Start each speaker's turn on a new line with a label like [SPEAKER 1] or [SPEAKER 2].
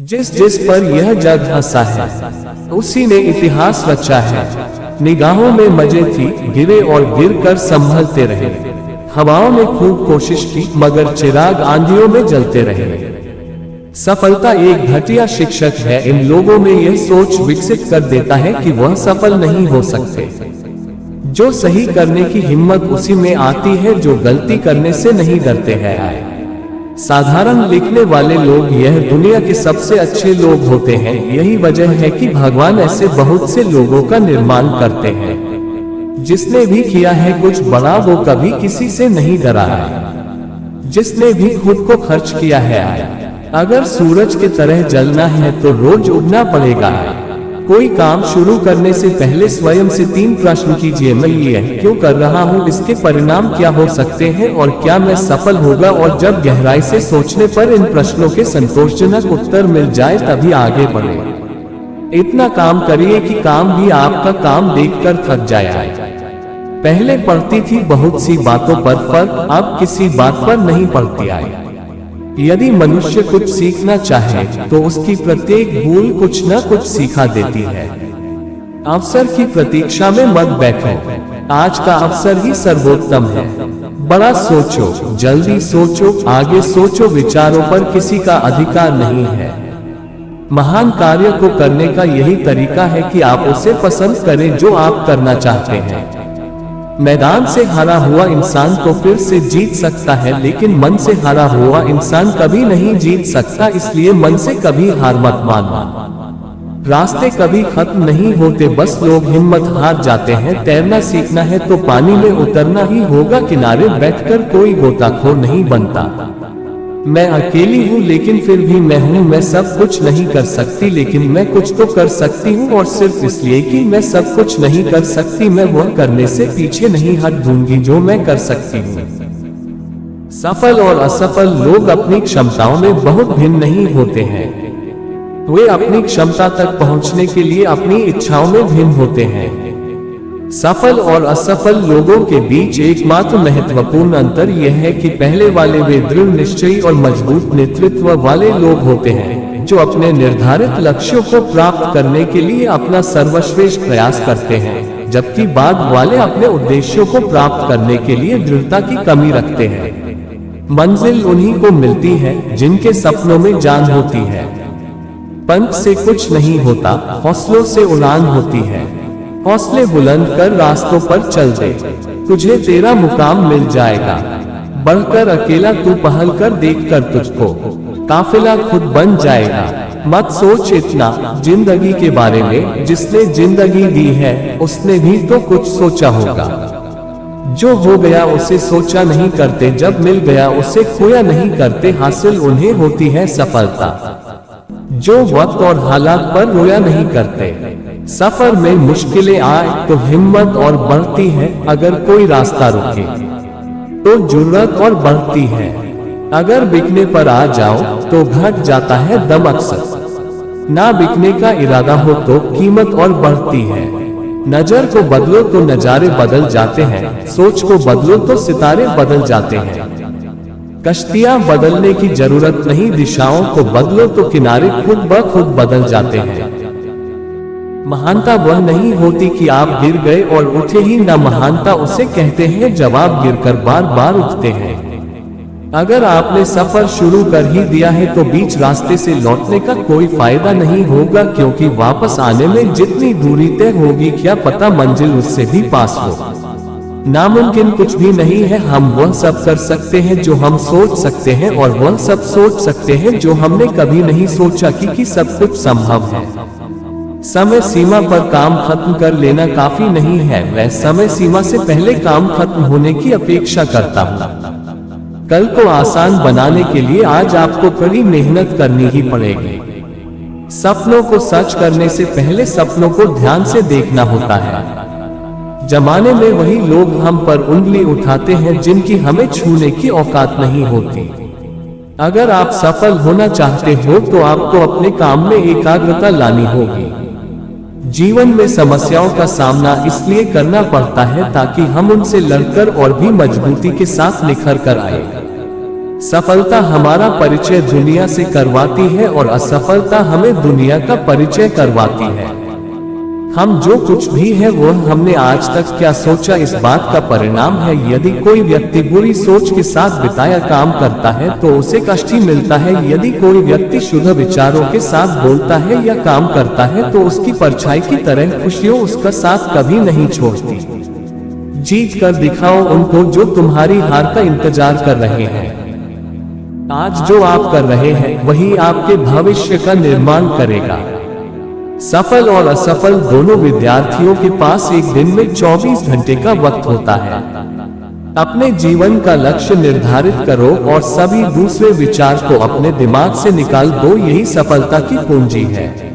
[SPEAKER 1] जिस जिस पर यह जग हंसा है उसी ने इतिहास रचा है। निगाहों में मजे थी, गिरे और गिर कर संभलते रहे। हवाओं ने खूब कोशिश की मगर चिराग आंधियों में जलते रहे। सफलता एक घटिया शिक्षक है, इन लोगों में यह सोच विकसित कर देता है कि वह सफल नहीं हो सकते। जो सही करने की हिम्मत उसी में आती है जो गलती करने से नहीं डरते हैं। साधारण लिखने वाले लोग यह दुनिया के सबसे अच्छे लोग होते हैं। यही वजह है कि भगवान ऐसे बहुत से लोगों का निर्माण करते हैं। जिसने भी किया है कुछ बड़ा वो कभी किसी से नहीं डरा है। जिसने भी खुद को खर्च किया है, अगर सूरज की तरह जलना है तो रोज उगना पड़ेगा। कोई काम शुरू करने से पहले स्वयं से 3 प्रश्न कीजिए, मैं ये क्यों कर रहा हूँ, इसके परिणाम क्या हो सकते हैं और क्या मैं सफल होगा। और जब गहराई से सोचने पर इन प्रश्नों के संतोषजनक उत्तर मिल जाए तभी आगे बढ़े। इतना काम करिए कि काम भी आपका काम देखकर थक जाए। पहले पढ़ती थी बहुत सी बातों पर फर्क, अब किसी बात पर नहीं पड़ती आई। यदि मनुष्य कुछ सीखना चाहे तो उसकी प्रत्येक भूल कुछ न कुछ सिखा देती है। अवसर की प्रतीक्षा में मत बैठो, आज का अवसर ही सर्वोत्तम है। बड़ा सोचो, जल्दी सोचो, आगे सोचो, विचारों पर किसी का अधिकार नहीं है। महान कार्य को करने का यही तरीका है कि आप उसे पसंद करें जो आप करना चाहते हैं। मैदान से हारा हुआ इंसान तो फिर से जीत सकता है, लेकिन मन से हारा हुआ इंसान कभी नहीं जीत सकता। इसलिए मन से कभी हार मत मानना। रास्ते कभी खत्म नहीं होते, बस लोग हिम्मत हार जाते हैं। तैरना सीखना है तो पानी में उतरना ही होगा, किनारे बैठकर कोई गोताखोर नहीं बनता। मैं अकेली हूँ लेकिन फिर भी मैं हूँ। मैं सब कुछ नहीं कर सकती लेकिन मैं कुछ तो कर सकती हूँ, और सिर्फ इसलिए कि मैं सब कुछ नहीं कर सकती मैं वह करने से पीछे नहीं हट दूंगी जो मैं कर सकती हूँ। सफल और असफल लोग अपनी क्षमताओं में बहुत भिन्न नहीं होते हैं। वे अपनी क्षमता तक पहुँचने के लिए अपनी इच्छाओं में भिन्न होते हैं। सफल और असफल लोगों के बीच एकमात्र महत्वपूर्ण अंतर यह है कि पहले वाले वे दृढ़ निश्चयी और मजबूत नेतृत्व वाले लोग होते हैं, जो अपने निर्धारित लक्ष्यों को प्राप्त करने के लिए अपना सर्वश्रेष्ठ प्रयास करते हैं, जबकि बाद वाले अपने उद्देश्यों को प्राप्त करने के लिए दृढ़ता की कमी रखते हैं। मंजिल उन्हीं को मिलती है जिनके सपनों में जान होती है। पंख से कुछ नहीं होता, हौसलों से उड़ान होती है। हौसले बुलंद कर रास्तों पर चल दे, तुझे तेरा मुकाम मिल जाएगा। बढ़कर अकेला तू पहल कर, देखकर तुझको काफिला खुद बन जाएगा। मत सोच इतना जिंदगी के बारे में, जिसने जिंदगी दी है उसने भी तो कुछ सोचा होगा। जो हो गया उसे सोचा नहीं करते, जब मिल गया उसे खोया नहीं करते। हासिल उन्हें होती है सफलता जो वक्त और हालात पर रोया नहीं करते। सफर में मुश्किलें आए तो हिम्मत और बढ़ती है, अगर कोई रास्ता रुके तो जुर्रत और बढ़ती है। अगर बिकने पर आ जाओ तो घट जाता है दम अक्सर। ना बिकने का इरादा हो तो कीमत और बढ़ती है। नजर को बदलो तो नजारे बदल जाते हैं, सोच को बदलो तो सितारे बदल जाते हैं। कश्तियां बदलने की जरूरत नहीं, दिशाओं को बदलो तो किनारे खुद ब खुद बदल जाते हैं। महानता वह नहीं होती कि आप गिर गए और उठे ही न, महानता उसे कहते हैं जब आप गिरकर बार बार उठते हैं। अगर आपने सफर शुरू कर ही दिया है तो बीच रास्ते से लौटने का कोई फायदा नहीं होगा, क्योंकि वापस आने में जितनी दूरी तय होगी क्या पता मंजिल उससे भी पास हो। नामुमकिन कुछ भी नहीं है, हम वह सब कर सकते हैं जो हम सोच सकते हैं, और वह सब सोच सकते हैं जो हमने कभी नहीं सोचा कि सब कुछ संभव है। समय सीमा पर काम खत्म कर लेना काफी नहीं है, मैं समय सीमा से पहले काम खत्म होने की अपेक्षा करता हूँ। कल को आसान बनाने के लिए आज आपको कड़ी मेहनत करनी ही पड़ेगी। सपनों को सच करने से पहले सपनों को ध्यान से देखना होता है। जमाने में वही लोग हम पर उंगली उठाते हैं जिनकी हमें छूने की औकात नहीं होती। अगर आप सफल होना चाहते हो तो आपको अपने काम में एकाग्रता लानी होगी। जीवन में समस्याओं का सामना इसलिए करना पड़ता है ताकि हम उनसे लड़कर और भी मजबूती के साथ निखर कर आए। सफलता हमारा परिचय दुनिया से करवाती है और असफलता हमें दुनिया का परिचय करवाती है। हम जो कुछ भी है वह हमने आज तक क्या सोचा इस बात का परिणाम है। यदि कोई व्यक्ति बुरी सोच के साथ बिताया काम करता है तो उसे कष्ट ही मिलता है। यदि कोई व्यक्ति शुद्ध विचारों के साथ बोलता है या काम करता है तो उसकी परछाई की तरह खुशियों उसका साथ कभी नहीं छोड़ती। जीत कर दिखाओ उनको जो तुम्हारी हार का इंतजार कर रहे हैं। आज जो आप कर रहे हैं वही आपके भविष्य का निर्माण करेगा। सफल और असफल दोनों विद्यार्थियों के पास एक दिन में 24 घंटे का वक्त होता है। अपने जीवन का लक्ष्य निर्धारित करो और सभी दूसरे विचार को अपने दिमाग से निकाल दो, यही सफलता की कुंजी है।